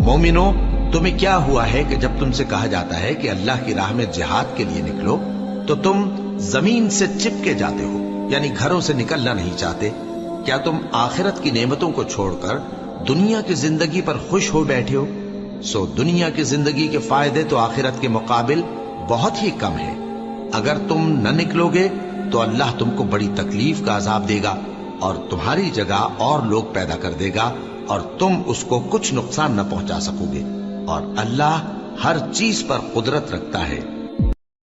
मोमिनो, तुम्हें क्या हुआ है कि जब तुमसे कहा जाता है कि अल्लाह की राह में जिहाद के लिए निकलो तो तुम जमीन से चिपके जाते हो, यानी घरों से निकलना नहीं चाहते? क्या तुम आखिरत की नेमतों को छोड़कर दुनिया की जिंदगी पर खुश हो बैठे हो? सो दुनिया की जिंदगी के फायदे तो आखिरत के मुकाबिल बहुत ही कम है। अगर तुम न निकलोगे तो अल्लाह तुमको बड़ी तकलीफ का अजाब देगा और तुम्हारी जगह और लोग पैदा कर देगा और तुम उसको कुछ नुकसान न पहुंचा सकोगे। और अल्लाह हर चीज पर कुदरत रखता है।